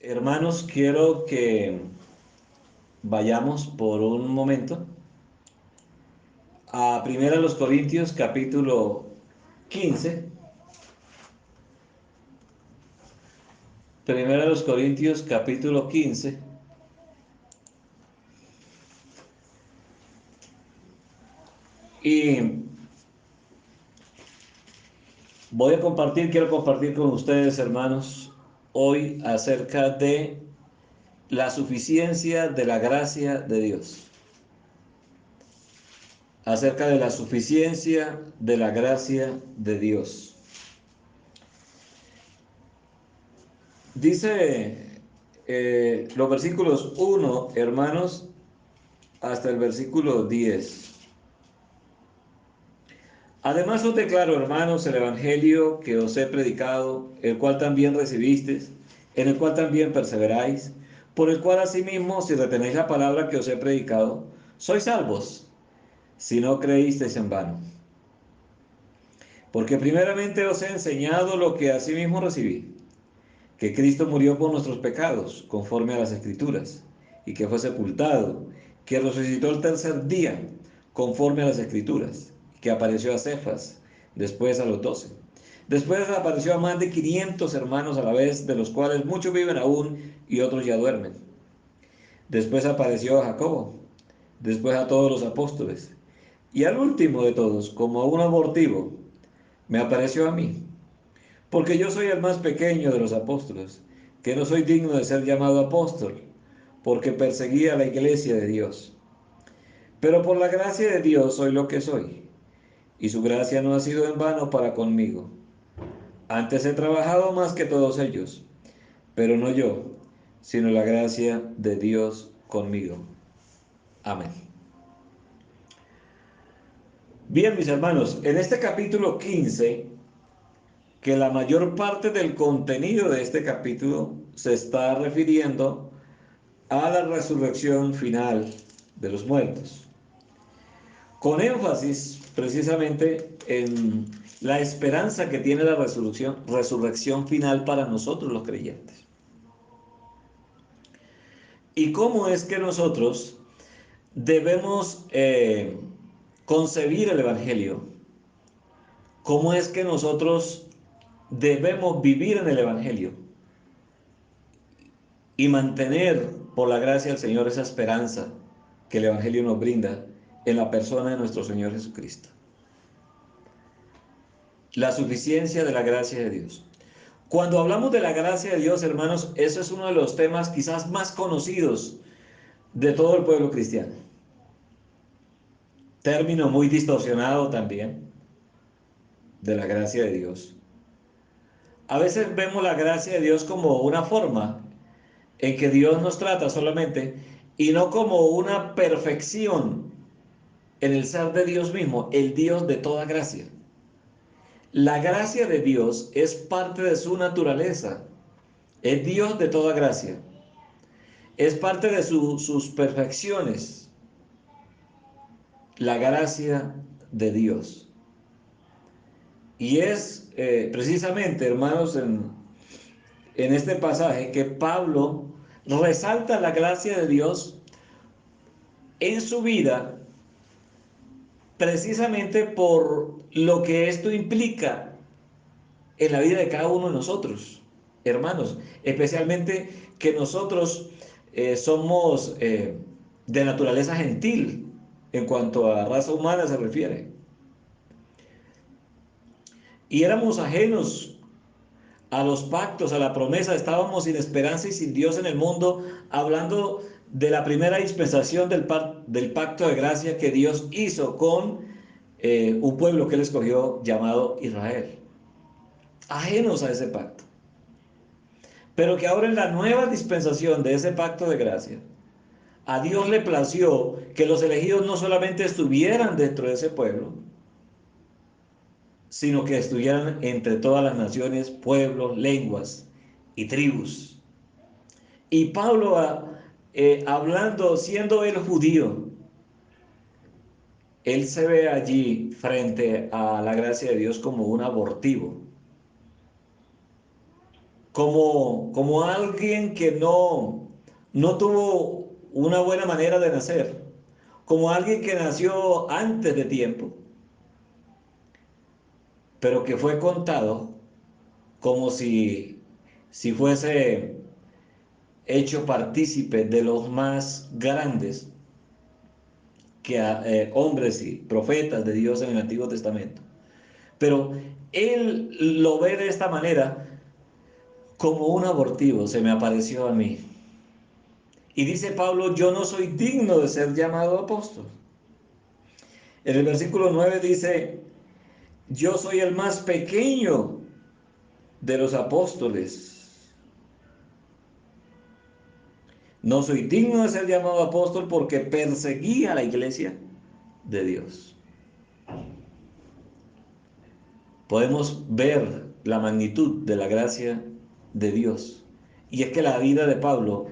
Hermanos, quiero que vayamos por un momento a Primera los Corintios capítulo 15. Primera los Corintios capítulo 15. Y quiero compartir con ustedes, hermanos, hoy acerca de la suficiencia de la gracia de Dios. Acerca de la suficiencia de la gracia de Dios. Dice los versículos 1, hermanos, hasta el versículo 10. Además os declaro, hermanos, el evangelio que os he predicado, el cual también recibisteis, en el cual también perseveráis, por el cual asimismo, si retenéis la palabra que os he predicado, sois salvos, si no creísteis en vano. Porque primeramente os he enseñado lo que asimismo recibí, que Cristo murió por nuestros pecados, conforme a las Escrituras, y que fue sepultado, que resucitó el tercer día, conforme a las Escrituras, que apareció a Cefas, después a los 12. Después apareció a más de 500 hermanos a la vez, de los cuales muchos viven aún y otros ya duermen. Después apareció a Jacobo, después a todos los apóstoles, y al último de todos, como a un abortivo, me apareció a mí, porque yo soy el más pequeño de los apóstoles, que no soy digno de ser llamado apóstol, porque perseguía la iglesia de Dios. Pero por la gracia de Dios soy lo que soy, y su gracia no ha sido en vano para conmigo. Antes he trabajado más que todos ellos, pero no yo, sino la gracia de Dios conmigo. Amén. Bien, mis hermanos, en este capítulo 15, que la mayor parte del contenido de este capítulo se está refiriendo a la resurrección final de los muertos, con énfasis precisamente en la esperanza que tiene la resurrección final para nosotros los creyentes. Y cómo es que nosotros debemos concebir el Evangelio, cómo es que nosotros debemos vivir en el Evangelio y mantener por la gracia del Señor esa esperanza que el Evangelio nos brinda en la persona de nuestro Señor Jesucristo. La suficiencia de la gracia de Dios. Cuando hablamos de la gracia de Dios, hermanos, eso es uno de los temas quizás más conocidos de todo el pueblo cristiano. Término muy distorsionado también de la gracia de Dios. A veces vemos la gracia de Dios como una forma en que Dios nos trata solamente y no como una perfección en el ser de Dios mismo, el Dios de toda gracia. La gracia de Dios es parte de su naturaleza, es Dios de toda gracia, es parte de sus perfecciones, la gracia de Dios. Y es precisamente, hermanos, en este pasaje que Pablo resalta la gracia de Dios en su vida precisamente por lo que esto implica en la vida de cada uno de nosotros, hermanos, especialmente que nosotros somos de naturaleza gentil en cuanto a raza humana se refiere. Y éramos ajenos a los pactos, a la promesa, estábamos sin esperanza y sin Dios en el mundo, hablando de la primera dispensación del pacto de gracia que Dios hizo con un pueblo que él escogió llamado Israel. Ajenos a ese pacto. Pero que ahora en la nueva dispensación de ese pacto de gracia, a Dios le plació que los elegidos no solamente estuvieran dentro de ese pueblo, sino que estuvieran entre todas las naciones, pueblos, lenguas y tribus. Y Pablo, hablando, siendo él judío, él se ve allí frente a la gracia de Dios como un abortivo. como alguien que no tuvo una buena manera de nacer, como alguien que nació antes de tiempo, pero que fue contado como si fuese hecho partícipe de los más grandes hombres y profetas de Dios en el Antiguo Testamento. Pero él lo ve de esta manera como un abortivo, se me apareció a mí. Y dice Pablo, yo no soy digno de ser llamado apóstol. En el versículo 9 dice, yo soy el más pequeño de los apóstoles. No soy digno de ser llamado apóstol porque perseguí a la iglesia de Dios. Podemos ver la magnitud de la gracia de Dios. Y es que la vida de Pablo,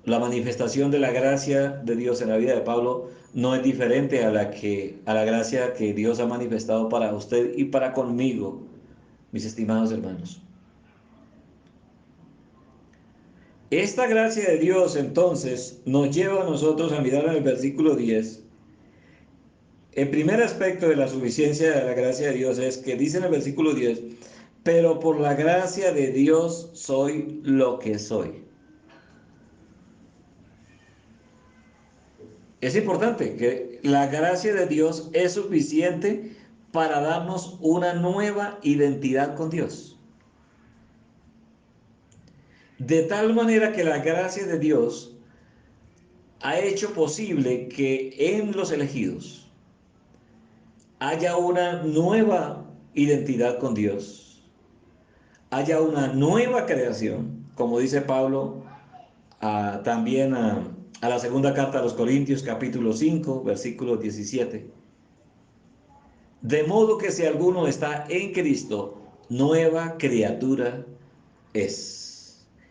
la manifestación de la gracia de Dios en la vida de Pablo no es diferente a la gracia que Dios ha manifestado para usted y para conmigo, mis estimados hermanos. Esta gracia de Dios entonces nos lleva a nosotros a mirar en el versículo 10. El primer aspecto de la suficiencia de la gracia de Dios es que dice en el versículo 10, pero por la gracia de Dios soy lo que soy. Es importante que la gracia de Dios es suficiente para darnos una nueva identidad con Dios. De tal manera que la gracia de Dios ha hecho posible que en los elegidos haya una nueva identidad con Dios, haya una nueva creación, como dice Pablo también a la segunda carta a los Corintios, capítulo 5, versículo 17. De modo que si alguno está en Cristo, nueva criatura es.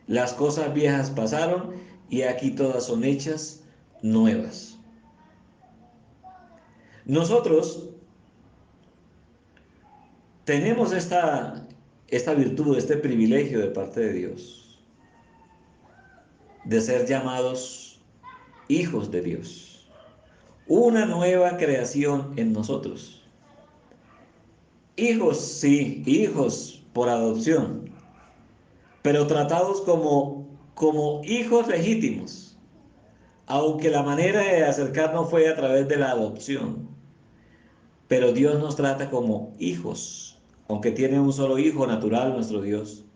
Las cosas viejas pasaron y aquí todas son hechas nuevas. Nosotros tenemos esta virtud, este privilegio de parte de Dios, de ser llamados hijos de Dios. Una nueva creación en nosotros. Hijos, sí, hijos por adopción, pero tratados como hijos legítimos, aunque la manera de acercarnos fue a través de la adopción. Pero Dios nos trata como hijos, aunque tiene un solo hijo natural, nuestro Dios,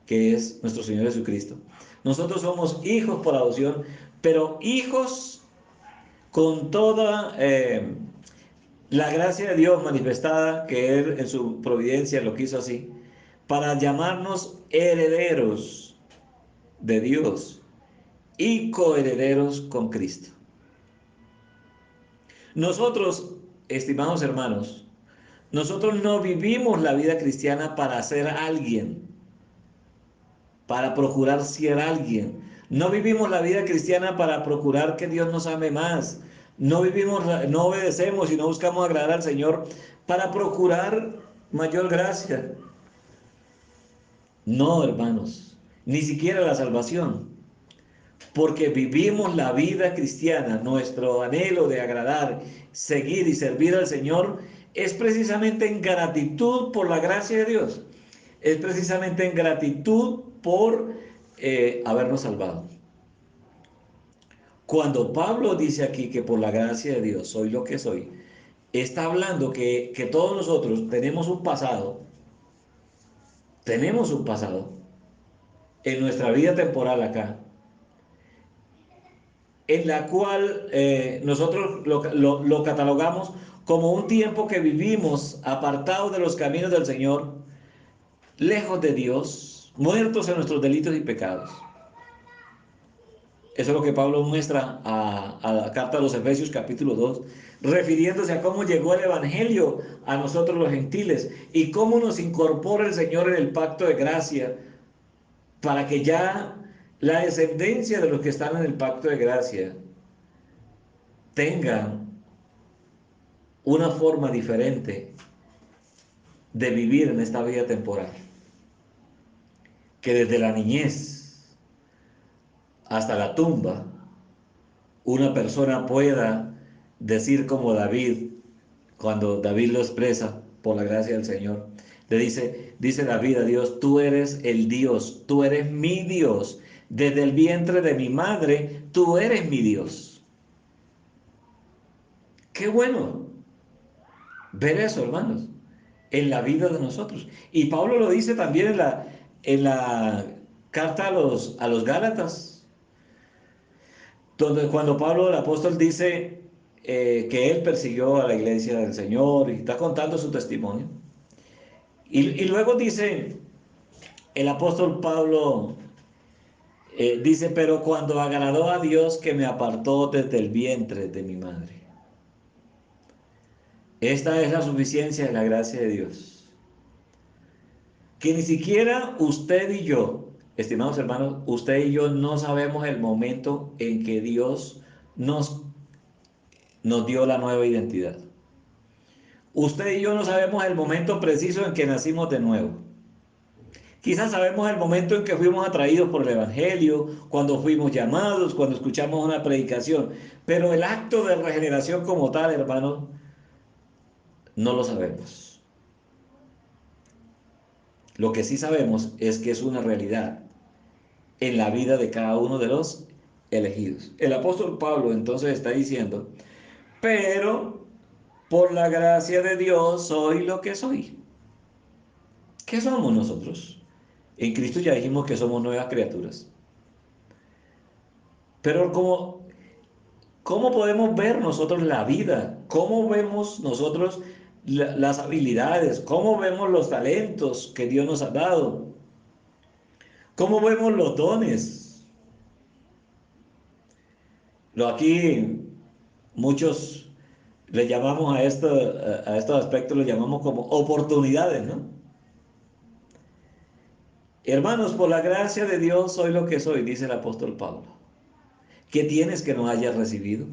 que es nuestro Señor Jesucristo. Nosotros somos hijos por adopción, pero hijos con toda la gracia de Dios manifestada, que Él en su providencia lo quiso así, para llamarnos herederos de Dios y coherederos con Cristo. Nosotros, estimados hermanos, nosotros no vivimos la vida cristiana para ser alguien, para procurar ser alguien. No vivimos la vida cristiana para procurar que Dios nos ame más. No obedecemos y no buscamos agradar al Señor para procurar mayor gracia. No, hermanos, ni siquiera la salvación. Porque vivimos la vida cristiana, nuestro anhelo de agradar, seguir y servir al Señor es precisamente en gratitud por la gracia de Dios. Es precisamente en gratitud por habernos salvado. Cuando Pablo dice aquí que por la gracia de Dios soy lo que soy, está hablando que todos nosotros tenemos un pasado en nuestra vida temporal acá, en la cual nosotros lo catalogamos como un tiempo que vivimos apartados de los caminos del Señor, lejos de Dios, muertos en nuestros delitos y pecados. Eso es lo que Pablo muestra a la carta a los Efesios capítulo 2, refiriéndose a cómo llegó el Evangelio a nosotros los gentiles y cómo nos incorpora el Señor en el pacto de gracia para que ya la descendencia de los que están en el pacto de gracia tengan una forma diferente de vivir en esta vida temporal. que desde la niñez hasta la tumba una persona pueda decir como David, cuando David lo expresa por la gracia del Señor, le dice David a Dios, tú eres el Dios, tú eres mi Dios, desde el vientre de mi madre, tú eres mi Dios. Qué bueno ver eso, hermanos, en la vida de nosotros. Y Pablo lo dice también en la carta a los Gálatas, donde cuando Pablo el apóstol dice que él persiguió a la iglesia del Señor y está contando su testimonio. Y luego dice el apóstol Pablo, dice, pero cuando agradó a Dios que me apartó desde el vientre de mi madre. Esta es la suficiencia de la gracia de Dios. Que ni siquiera usted y yo, estimados hermanos, usted y yo no sabemos el momento en que Dios nos, nos dio la nueva identidad. Usted y yo no sabemos el momento preciso en que nacimos de nuevo. Quizás sabemos el momento en que fuimos atraídos por el Evangelio, cuando fuimos llamados, cuando escuchamos una predicación, pero el acto de regeneración como tal, hermanos, no lo sabemos. Lo que sí sabemos es que es una realidad en la vida de cada uno de los elegidos. El apóstol Pablo entonces está diciendo, pero por la gracia de Dios soy lo que soy. ¿Qué somos nosotros? En Cristo ya dijimos que somos nuevas criaturas. Pero ¿cómo podemos ver nosotros la vida? ¿Cómo vemos nosotros las habilidades? ¿Cómo vemos los talentos que Dios nos ha dado? ¿Cómo vemos los dones? Aquí muchos le llamamos a estos aspectos, los llamamos como oportunidades, ¿no? Hermanos, por la gracia de Dios soy lo que soy, dice el apóstol Pablo. ¿Qué tienes que no hayas recibido?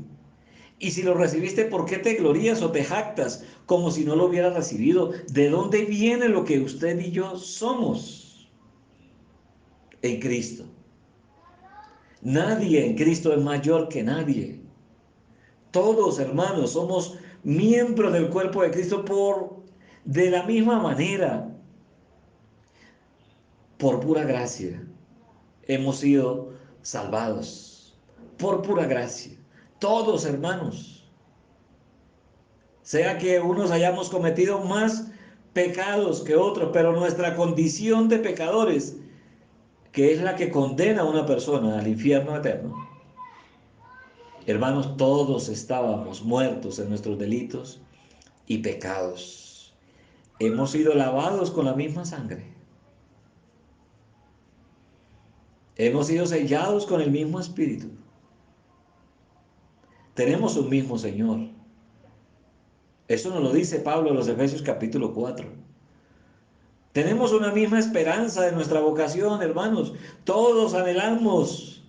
Y si lo recibiste, ¿por qué te glorías o te jactas como si no lo hubieras recibido? ¿De dónde viene lo que usted y yo somos en Cristo? Nadie en Cristo es mayor que nadie. Todos, hermanos, somos miembros del cuerpo de Cristo de la misma manera, por pura gracia. Hemos sido salvados, por pura gracia. Todos, hermanos. Sea que unos hayamos cometido más pecados que otros, pero nuestra condición de pecadores, que es la que condena a una persona al infierno eterno, hermanos, todos estábamos muertos en nuestros delitos y pecados. Hemos sido lavados con la misma sangre. Hemos sido sellados con el mismo Espíritu. Tenemos un mismo Señor. Eso nos lo dice Pablo en los Efesios capítulo 4. Tenemos una misma esperanza de nuestra vocación, hermanos. Todos anhelamos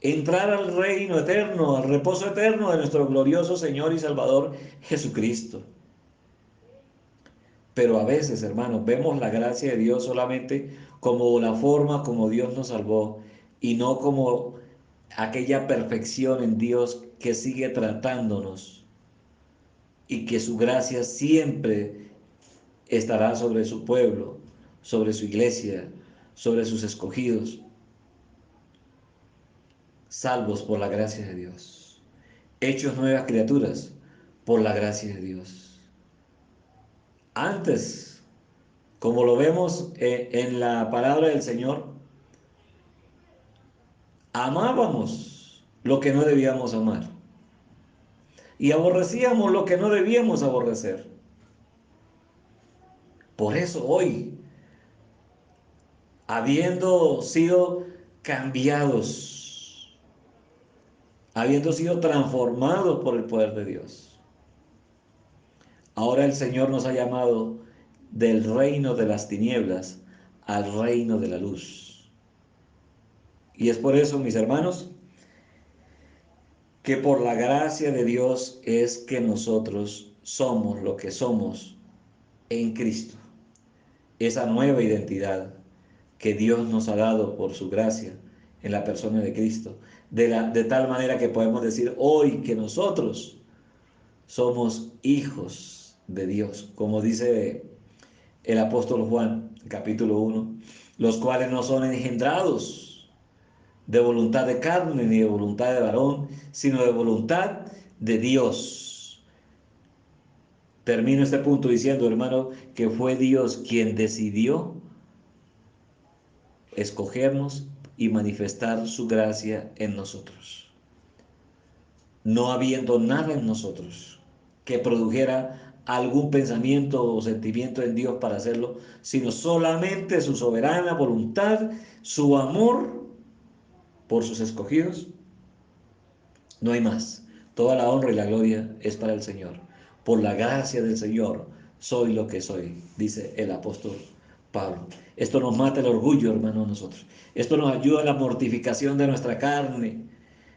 entrar al reino eterno, al reposo eterno de nuestro glorioso Señor y Salvador Jesucristo. Pero a veces, hermanos, vemos la gracia de Dios solamente como la forma como Dios nos salvó y no como aquella perfección en Dios que sigue tratándonos y que su gracia siempre estará sobre su pueblo, sobre su iglesia, sobre sus escogidos, salvos por la gracia de Dios, hechos nuevas criaturas por la gracia de Dios. Antes, como lo vemos en la palabra del Señor, amábamos lo que no debíamos amar y aborrecíamos lo que no debíamos aborrecer. Por eso hoy, habiendo sido cambiados, habiendo sido transformados por el poder de Dios, ahora el Señor nos ha llamado del reino de las tinieblas al reino de la luz. Y es por eso, mis hermanos, que por la gracia de Dios es que nosotros somos lo que somos en Cristo. Esa nueva identidad que Dios nos ha dado por su gracia en la persona de Cristo, de tal manera que podemos decir hoy que nosotros somos hijos de Dios, como dice el apóstol Juan, capítulo 1, los cuales no son engendrados de voluntad de carne ni de voluntad de varón, sino de voluntad de Dios. Termino este punto diciendo, hermano, que fue Dios quien decidió escogernos y manifestar su gracia en nosotros, no habiendo nada en nosotros que produjera algún pensamiento o sentimiento en Dios para hacerlo, sino solamente su soberana voluntad, su amor por sus escogidos. No hay más. Toda la honra y la gloria es para el Señor. Por la gracia del Señor soy lo que soy, dice el apóstol Pablo. Esto nos mata el orgullo, hermano, nosotros. Esto nos ayuda a la mortificación de nuestra carne,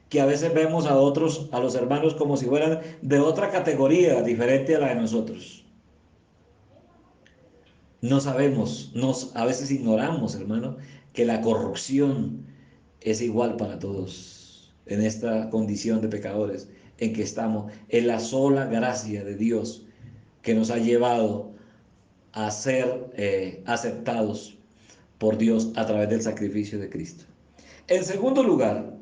que a veces vemos a otros, a los hermanos, como si fueran de otra categoría diferente a la de nosotros. No sabemos, a veces ignoramos, hermano, que la corrupción es igual para todos en esta condición de pecadores en que estamos. Es la sola gracia de Dios que nos ha llevado a ser aceptados por Dios a través del sacrificio de Cristo. En segundo lugar,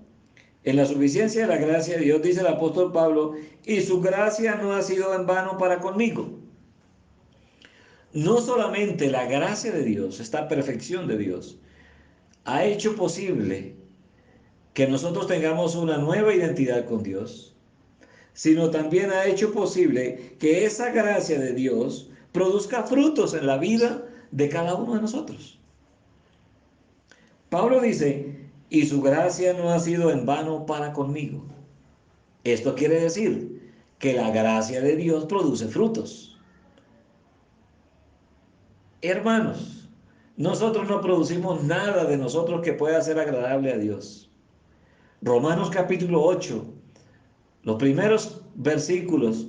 en la suficiencia de la gracia de Dios, dice el apóstol Pablo, y su gracia no ha sido en vano para conmigo. No solamente la gracia de Dios, esta perfección de Dios, ha hecho posible que nosotros tengamos una nueva identidad con Dios, sino también ha hecho posible que esa gracia de Dios produzca frutos en la vida de cada uno de nosotros. Pablo dice, y su gracia no ha sido en vano para conmigo. Esto quiere decir que la gracia de Dios produce frutos. Hermanos, nosotros no producimos nada de nosotros que pueda ser agradable a Dios. Romanos capítulo 8, los primeros versículos,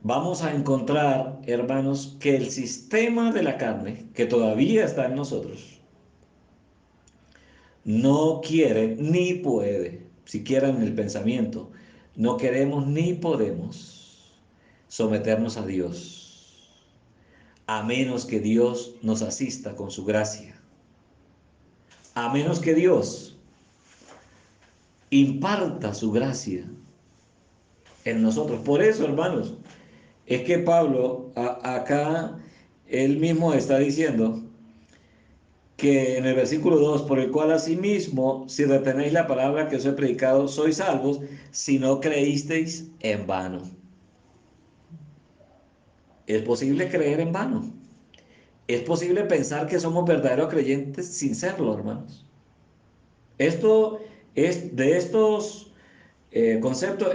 vamos a encontrar, hermanos, que el sistema de la carne, que todavía está en nosotros, no quiere ni puede, siquiera en el pensamiento, no queremos ni podemos someternos a Dios, a menos que Dios nos asista con su gracia, a menos que Dios imparta su gracia en nosotros. Por eso, hermanos, es que Pablo acá, él mismo está diciendo que en el versículo 2, por el cual asimismo, si retenéis la palabra que os he predicado, sois salvos, si no creísteis en vano. Es posible creer en vano. Es posible pensar que somos verdaderos creyentes sin serlo, hermanos. Esto es de estos conceptos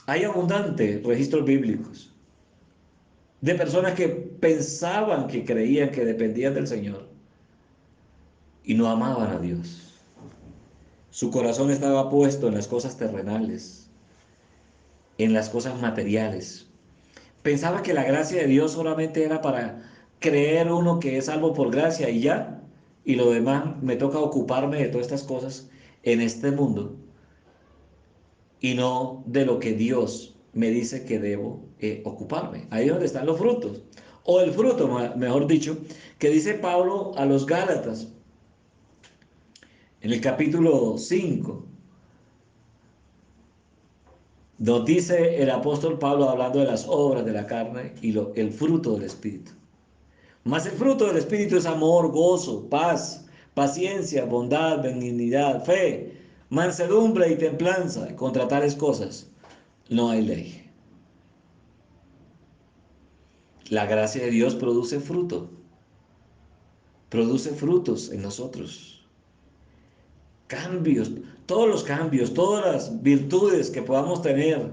hay abundantes registros bíblicos de personas que pensaban que creían que dependían del Señor y no amaban a Dios. Su corazón estaba puesto en las cosas terrenales, en las cosas materiales. Pensaba que la gracia de Dios solamente era para creer uno que es salvo por gracia y ya, y lo demás me toca ocuparme de todas estas cosas en este mundo y no de lo que Dios me dice que debo ocuparme. Ahí es donde están los frutos. O el fruto, mejor dicho, que dice Pablo a los Gálatas en el capítulo 5. Nos dice el apóstol Pablo hablando de las obras de la carne y el fruto del Espíritu. Mas el fruto del Espíritu es amor, gozo, paz, paciencia, bondad, benignidad, fe, mansedumbre y templanza. Y contra tales cosas no hay ley. La gracia de Dios produce frutos en nosotros. Cambios, todos los cambios, todas las virtudes que podamos tener,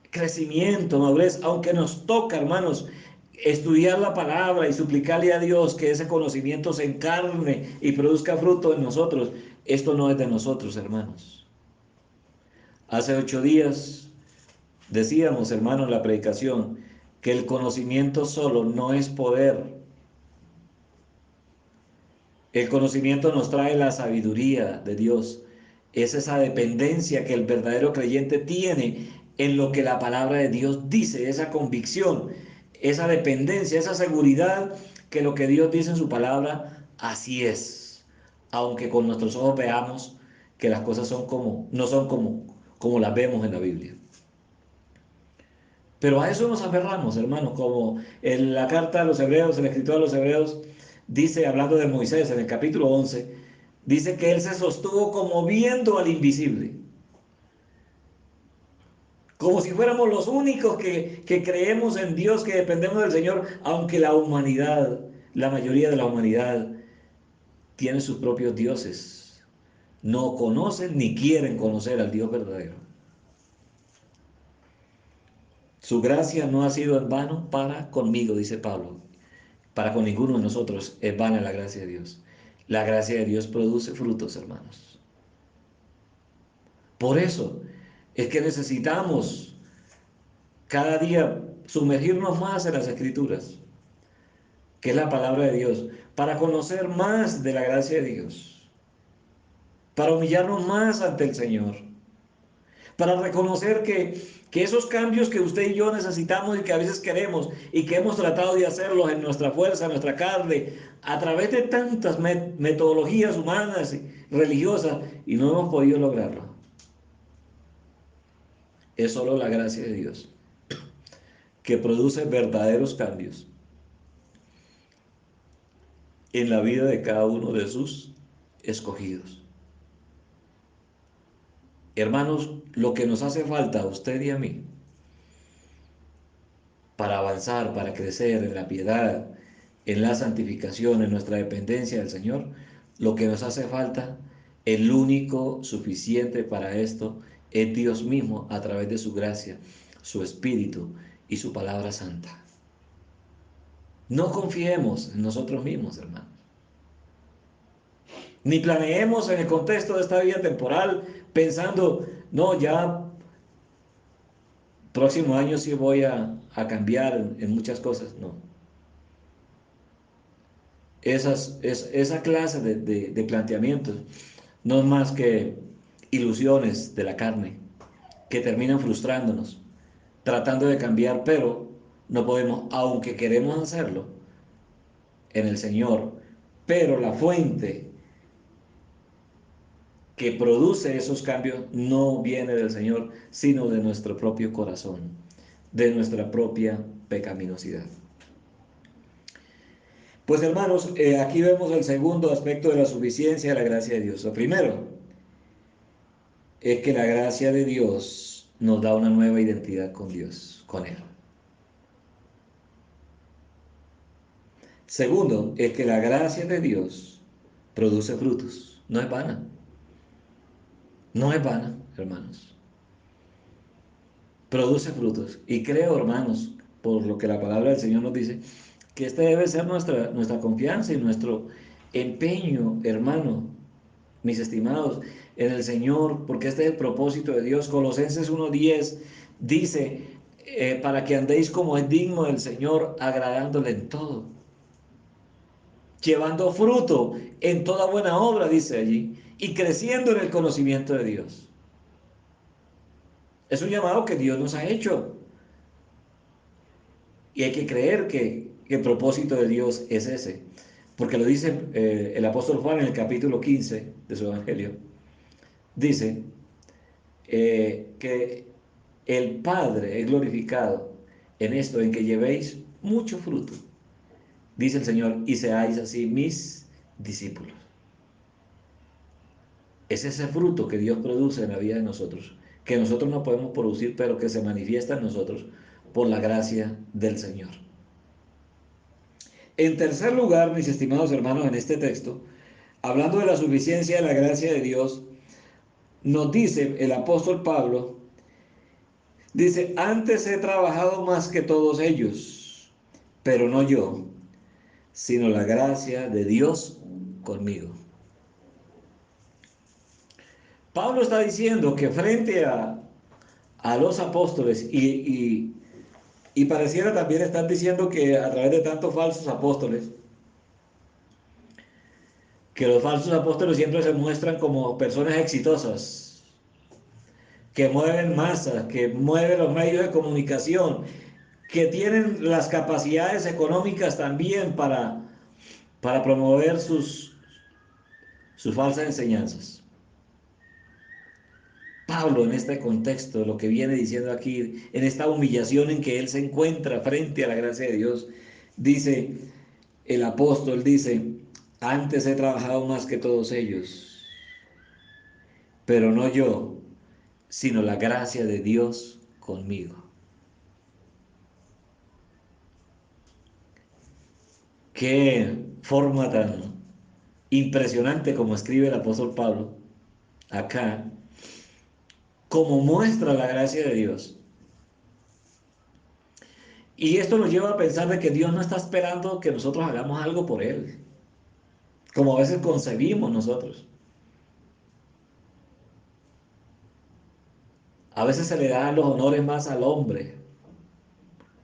crecimiento, madurez, aunque nos toca, hermanos, estudiar la palabra y suplicarle a Dios que ese conocimiento se encarne y produzca fruto en nosotros. Esto no es de nosotros, hermanos. Hace 8 días decíamos, hermanos, en la predicación, que el conocimiento solo no es poder. El conocimiento nos trae la sabiduría de Dios. Es esa dependencia que el verdadero creyente tiene en lo que la palabra de Dios dice, esa convicción, esa dependencia, esa seguridad que lo que Dios dice en su palabra, así es. Aunque con nuestros ojos veamos que las cosas no son como las vemos en la Biblia. Pero a eso nos aferramos, hermanos, como en la carta a los Hebreos, el escritor a los Hebreos dice, hablando de Moisés en el capítulo 11, dice que él se sostuvo como viendo al invisible, como si fuéramos los únicos que creemos en Dios, que dependemos del Señor, aunque la humanidad, la mayoría de la humanidad, tiene sus propios dioses. No conocen ni quieren conocer al Dios verdadero. Su gracia no ha sido en vano para conmigo, dice Pablo. Para con ninguno de nosotros es vana la gracia de Dios. La gracia de Dios produce frutos, hermanos. Por eso es que necesitamos cada día sumergirnos más en las Escrituras, que es la palabra de Dios, para conocer más de la gracia de Dios, para humillarnos más ante el Señor, para reconocer que esos cambios que usted y yo necesitamos y que a veces queremos y que hemos tratado de hacerlos en nuestra fuerza, en nuestra carne, a través de tantas metodologías humanas y religiosas, y no hemos podido lograrlo. Es solo la gracia de Dios que produce verdaderos cambios en la vida de cada uno de sus escogidos. Hermanos, lo que nos hace falta a usted y a mí para avanzar, para crecer en la piedad, en la santificación, en nuestra dependencia del Señor, lo que nos hace falta, el único suficiente para esto, es Dios mismo a través de su gracia, su Espíritu y su palabra santa. No confiemos en nosotros mismos, hermanos. Ni planeemos en el contexto de esta vida temporal pensando, no, ya próximo año sí voy a cambiar en muchas cosas. No. Esa clase de planteamientos no es más que ilusiones de la carne que terminan frustrándonos, tratando de cambiar, pero no podemos, aunque queremos hacerlo en el Señor, pero la fuente que produce esos cambios no viene del Señor, sino de nuestro propio corazón, de nuestra propia pecaminosidad. Pues hermanos, aquí vemos el segundo aspecto de la suficiencia de la gracia de Dios. Lo primero es que la gracia de Dios nos da una nueva identidad con Dios, con Él. Segundo, es que la gracia de Dios produce frutos. No es vana. No es vana, hermanos. Produce frutos. Y creo, hermanos, por lo que la palabra del Señor nos dice, que esta debe ser nuestra confianza y nuestro empeño, hermano, mis estimados, en el Señor, porque este es el propósito de Dios. Colosenses 1:10 dice, para que andéis como es digno del Señor, agradándole en todo, llevando fruto en toda buena obra, dice allí, y creciendo en el conocimiento de Dios. Es un llamado que Dios nos ha hecho. Y hay que creer que el propósito de Dios es ese. Porque lo dice el apóstol Juan en el capítulo 15 de su Evangelio. Dice que el Padre es glorificado en esto, en que llevéis mucho fruto. Dice el Señor, y seáis así mis discípulos. Es ese fruto que Dios produce en la vida de nosotros, que nosotros no podemos producir, pero que se manifiesta en nosotros por la gracia del Señor. En tercer lugar, mis estimados hermanos, en este texto, hablando de la suficiencia de la gracia de Dios, nos dice el apóstol Pablo, dice, antes he trabajado más que todos ellos, pero no yo, sino la gracia de Dios conmigo. Pablo está diciendo que frente a los apóstoles y pareciera también estar diciendo que a través de tantos falsos apóstoles, que los falsos apóstoles siempre se muestran como personas exitosas, que mueven masas, que mueven los medios de comunicación, que tienen las capacidades económicas también para promover sus falsas enseñanzas. Pablo en este contexto, lo que viene diciendo aquí, en esta humillación en que él se encuentra frente a la gracia de Dios, dice, el apóstol dice, antes he trabajado más que todos ellos, pero no yo, sino la gracia de Dios conmigo. Qué forma tan impresionante como escribe el apóstol Pablo acá, como muestra la gracia de Dios. Y esto nos lleva a pensar de que Dios no está esperando que nosotros hagamos algo por Él, como a veces concebimos nosotros. A veces se le dan los honores más al hombre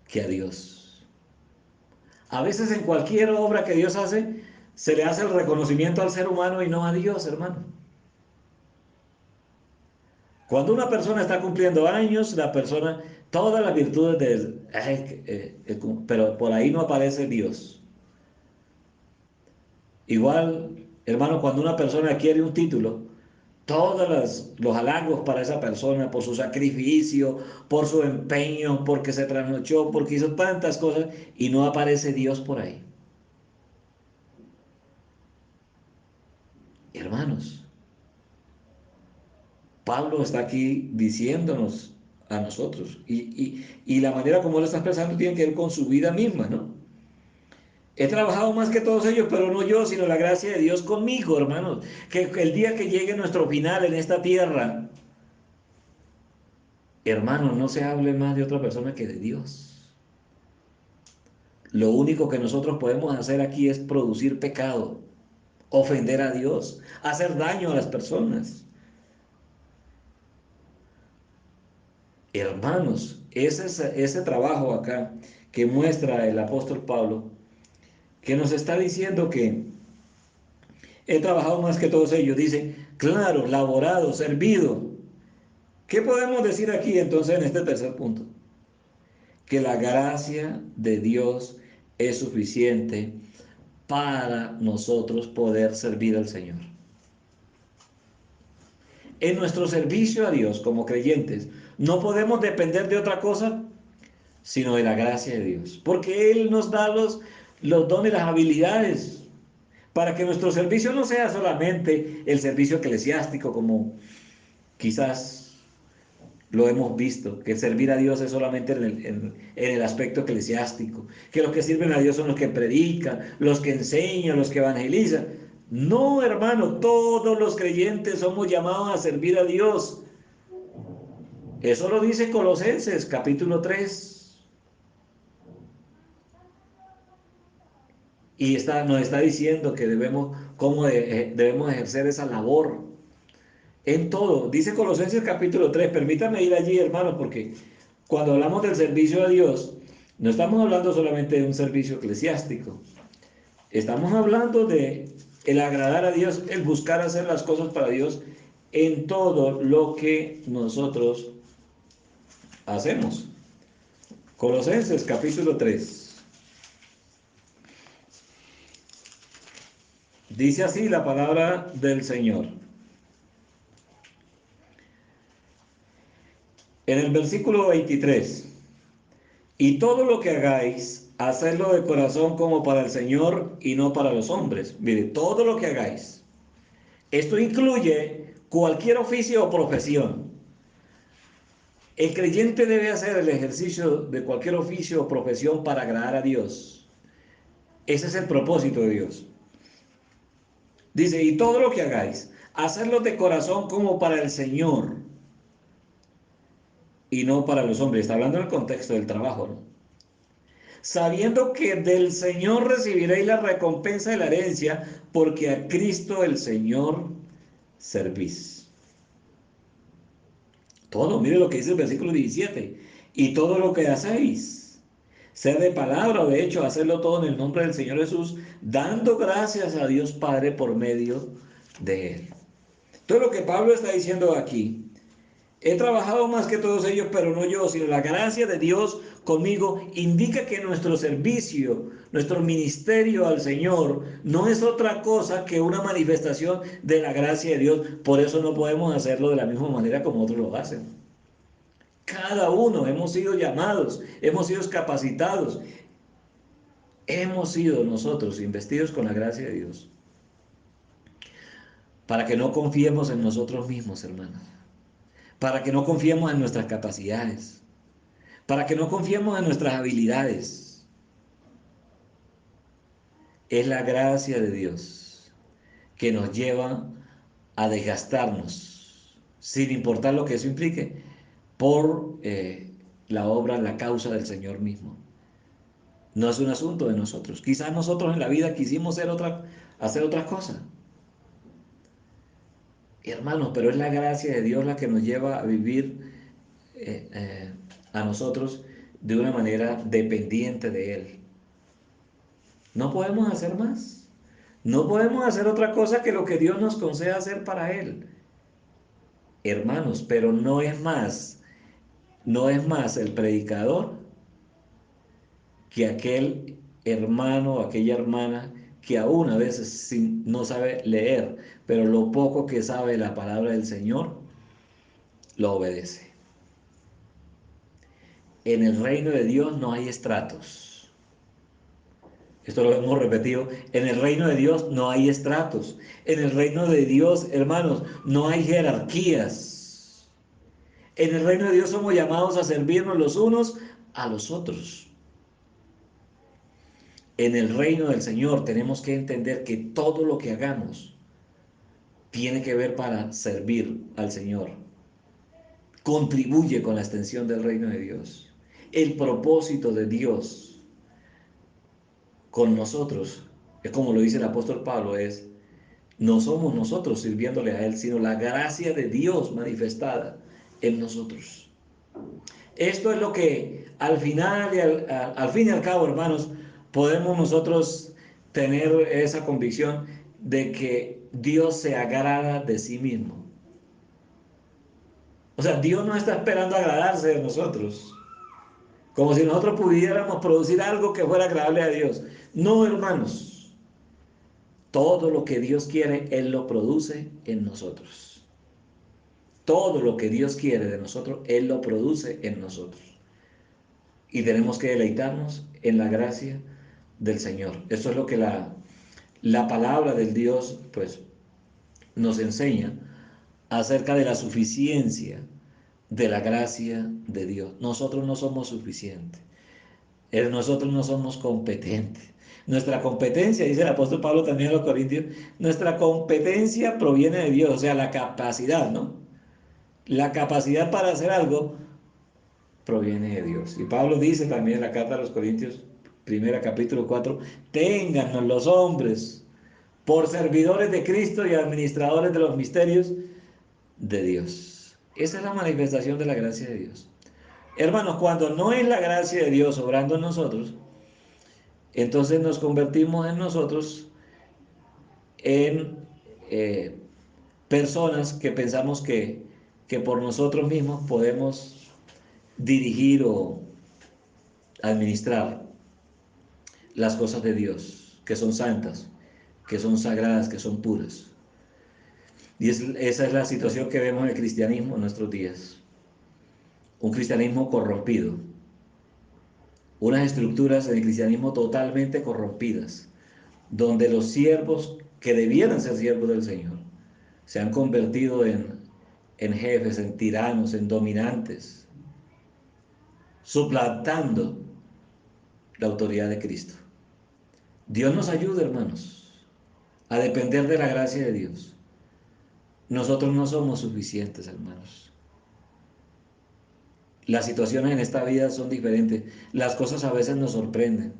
que a Dios. A veces en cualquier obra que Dios hace, se le hace el reconocimiento al ser humano y no a Dios, hermano. Cuando una persona está cumpliendo años, la persona, todas las virtudes de él, pero por ahí no aparece Dios. Igual, hermano, cuando una persona adquiere un título, todos los halagos para esa persona, por su sacrificio, por su empeño, porque se trasnochó, porque hizo tantas cosas y no aparece Dios por ahí. Hermanos, Pablo está aquí diciéndonos a nosotros y la manera como él está expresando tiene que ver con su vida misma, ¿no? He trabajado más que todos ellos, pero no yo, sino la gracia de Dios conmigo, hermanos. Que el día que llegue nuestro final en esta tierra, hermanos, no se hable más de otra persona que de Dios. Lo único que nosotros podemos hacer aquí es producir pecado, ofender a Dios, hacer daño a las personas. Hermanos, ese trabajo acá que muestra el apóstol Pablo, que nos está diciendo que he trabajado más que todos ellos, dice, claro, laborado, servido. ¿Qué podemos decir aquí entonces en este tercer punto? Que la gracia de Dios es suficiente para nosotros poder servir al Señor. En nuestro servicio a Dios como creyentes, no podemos depender de otra cosa sino de la gracia de Dios, porque Él nos da los dones, las habilidades, para que nuestro servicio no sea solamente el servicio eclesiástico, como quizás lo hemos visto, que servir a Dios es solamente en el aspecto eclesiástico, que los que sirven a Dios son los que predican, los que enseñan, los que evangelizan. No, hermano, todos los creyentes somos llamados a servir a Dios. Eso lo dice Colosenses capítulo 3. Y nos está diciendo que debemos ejercer esa labor en todo. Dice Colosenses capítulo 3. Permítame ir allí, hermanos, porque cuando hablamos del servicio a Dios, no estamos hablando solamente de un servicio eclesiástico. Estamos hablando de el agradar a Dios, el buscar hacer las cosas para Dios en todo lo que nosotros hacemos. Colosenses capítulo 3. Dice así la palabra del Señor. En el versículo 23. Y todo lo que hagáis, hacedlo de corazón como para el Señor y no para los hombres. Mire, todo lo que hagáis. Esto incluye cualquier oficio o profesión. El creyente debe hacer el ejercicio de cualquier oficio o profesión para agradar a Dios. Ese es el propósito de Dios. Dice, y todo lo que hagáis, hacedlo de corazón como para el Señor y no para los hombres. Está hablando en el contexto del trabajo, ¿no? Sabiendo que del Señor recibiréis la recompensa de la herencia, porque a Cristo el Señor servís. Todo, mire lo que dice el versículo 17. Y todo lo que hacéis, sea de palabra o de hecho, hacerlo todo en el nombre del Señor Jesús, dando gracias a Dios Padre por medio de Él. Todo lo que Pablo está diciendo aquí: he trabajado más que todos ellos, pero no yo, sino la gracia de Dios conmigo, indica que nuestro servicio, nuestro ministerio al Señor, no es otra cosa que una manifestación de la gracia de Dios. Por eso no podemos hacerlo de la misma manera como otros lo hacen. Cada uno hemos sido llamados, hemos sido capacitados, hemos sido nosotros investidos con la gracia de Dios, para que no confiemos en nosotros mismos, hermanos, para que no confiemos en nuestras capacidades, para que no confiemos en nuestras habilidades. Es la gracia de Dios que nos lleva a desgastarnos, sin importar lo que eso implique, por la obra, la causa del Señor mismo. No es un asunto de nosotros. Quizás nosotros en la vida quisimos hacer otras cosas, hermanos, pero es la gracia de Dios la que nos lleva a vivir a nosotros de una manera dependiente de Él. No podemos hacer más. No podemos hacer otra cosa que lo que Dios nos conceda hacer para Él. Hermanos, pero no es más el predicador que aquel hermano o aquella hermana que aún a veces no sabe leer, pero lo poco que sabe la palabra del Señor, lo obedece. En el reino de Dios no hay estratos. Esto lo hemos repetido. En el reino de Dios no hay estratos. En el reino de Dios, hermanos, no hay jerarquías. En el reino de Dios somos llamados a servirnos los unos a los otros. En el reino del Señor tenemos que entender que todo lo que hagamos tiene que ver para servir al Señor. Contribuye con la extensión del reino de Dios. El propósito de Dios con nosotros, es como lo dice el apóstol Pablo, no somos nosotros sirviéndole a Él, sino la gracia de Dios manifestada en nosotros. Esto es lo que al final y al fin y al cabo, hermanos, podemos nosotros tener esa convicción de que Dios se agrada de sí mismo. O sea, Dios no está esperando agradarse de nosotros, como si nosotros pudiéramos producir algo que fuera agradable a Dios. No, hermanos, todo lo que Dios quiere, Él lo produce en nosotros. Todo lo que Dios quiere de nosotros, Él lo produce en nosotros. Y tenemos que deleitarnos en la gracia del Señor. Eso es lo que la palabra del Dios, pues, nos enseña acerca de la suficiencia de la gracia de Dios. Nosotros no somos suficientes. Nosotros no somos competentes. Nuestra competencia, dice el apóstol Pablo también a los Corintios, nuestra competencia proviene de Dios, o sea, la capacidad, ¿no? La capacidad para hacer algo proviene de Dios. Y Pablo dice también en la carta a los Corintios, primera capítulo 4, téngannos los hombres por servidores de Cristo y administradores de los misterios de Dios. Esa es la manifestación de la gracia de Dios. Hermanos, cuando no es la gracia de Dios obrando en nosotros, entonces nos convertimos en nosotros en personas que pensamos que por nosotros mismos podemos dirigir o administrar las cosas de Dios, que son santas, que son sagradas, que son puras. Y esa es la situación que vemos en el cristianismo en nuestros días. Un cristianismo corrompido. Unas estructuras en el cristianismo totalmente corrompidas, donde los siervos que debieran ser siervos del Señor se han convertido en jefes, en tiranos, en dominantes, suplantando la autoridad de Cristo. Dios nos ayude, hermanos, a depender de la gracia de Dios. Nosotros no somos suficientes, hermanos. Las situaciones en esta vida son diferentes. Las cosas a veces nos sorprenden.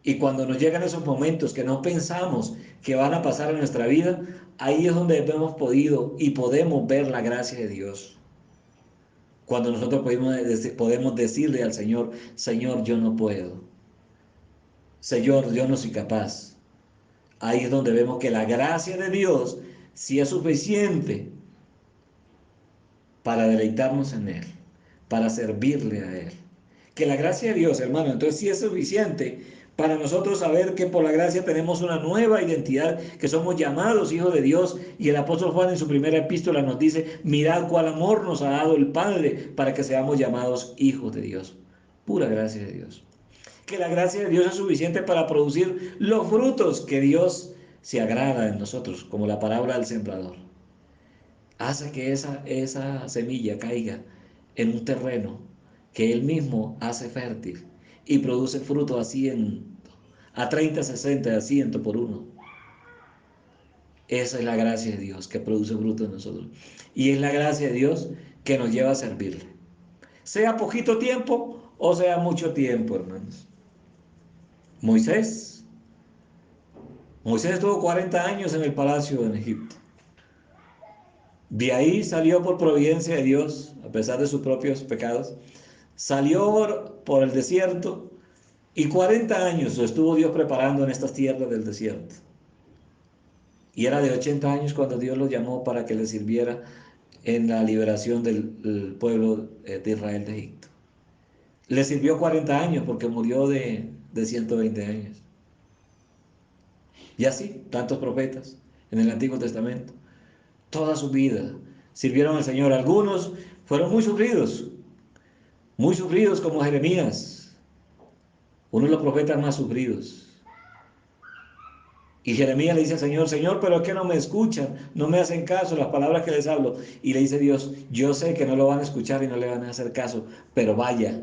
Y cuando nos llegan esos momentos que no pensamos que van a pasar en nuestra vida, ahí es donde hemos podido y podemos ver la gracia de Dios. Cuando nosotros podemos decirle al Señor, Señor, yo no puedo. Señor, yo no soy capaz. Ahí es donde vemos que la gracia de Dios sí es suficiente para deleitarnos en Él, para servirle a Él. Que la gracia de Dios, hermano, entonces sí es suficiente para nosotros saber que por la gracia tenemos una nueva identidad, que somos llamados hijos de Dios. Y el apóstol Juan en su primera epístola nos dice, mirad cuál amor nos ha dado el Padre para que seamos llamados hijos de Dios. Pura gracia de Dios. Que la gracia de Dios es suficiente para producir los frutos que Dios se agrada en nosotros, como la parábola del sembrador. Hace que esa semilla caiga en un terreno que Él mismo hace fértil y produce fruto a 100, a 30, 60, a 100 por uno. Esa es la gracia de Dios que produce fruto en nosotros. Y es la gracia de Dios que nos lleva a servirle. Sea poquito tiempo o sea mucho tiempo, hermanos. Moisés. Moisés estuvo 40 años en el palacio en Egipto. De ahí salió por providencia de Dios, a pesar de sus propios pecados. Salió por el desierto y 40 años lo estuvo Dios preparando en estas tierras del desierto. Y era de 80 años cuando Dios lo llamó para que le sirviera en la liberación del pueblo de Israel de Egipto. Le sirvió 40 años porque murió de 120 años. Y así, tantos profetas en el Antiguo Testamento. Toda su vida sirvieron al Señor. Algunos fueron muy sufridos como Jeremías, uno de los profetas más sufridos. Y Jeremías le dice al Señor, Señor, pero es que no me escuchan, no me hacen caso las palabras que les hablo. Y le dice Dios, yo sé que no lo van a escuchar y no le van a hacer caso, pero vaya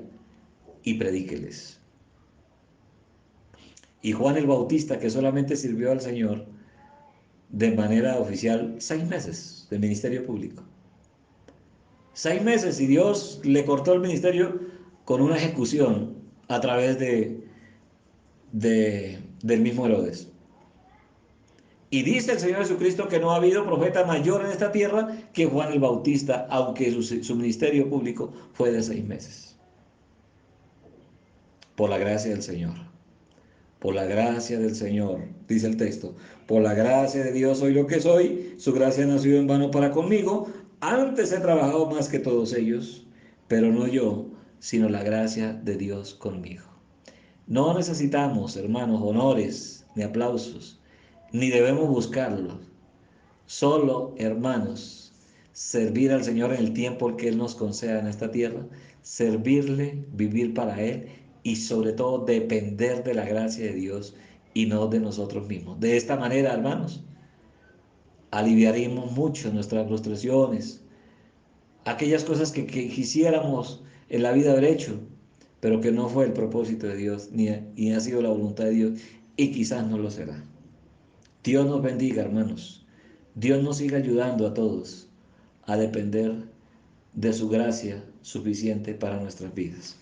y predíqueles. Y Juan el Bautista, que solamente sirvió al Señor de manera oficial 6 meses de ministerio público. 6 meses y Dios le cortó el ministerio con una ejecución a través del mismo Herodes. Y dice el Señor Jesucristo que no ha habido profeta mayor en esta tierra que Juan el Bautista, aunque su ministerio público fue de 6 meses. Por la gracia del Señor. Por la gracia del Señor, dice el texto. Por la gracia de Dios soy lo que soy. Su gracia no ha sido en vano para conmigo. Antes he trabajado más que todos ellos, pero no yo, sino la gracia de Dios conmigo. No necesitamos, hermanos, honores ni aplausos, ni debemos buscarlos. Solo, hermanos, servir al Señor en el tiempo que Él nos conceda en esta tierra, servirle, vivir para Él y sobre todo depender de la gracia de Dios y no de nosotros mismos. De esta manera, hermanos, aliviaremos mucho nuestras frustraciones, aquellas cosas que quisiéramos en la vida haber hecho, pero que no fue el propósito de Dios, ni ha sido la voluntad de Dios, y quizás no lo será. Dios nos bendiga, hermanos. Dios nos siga ayudando a todos a depender de su gracia suficiente para nuestras vidas.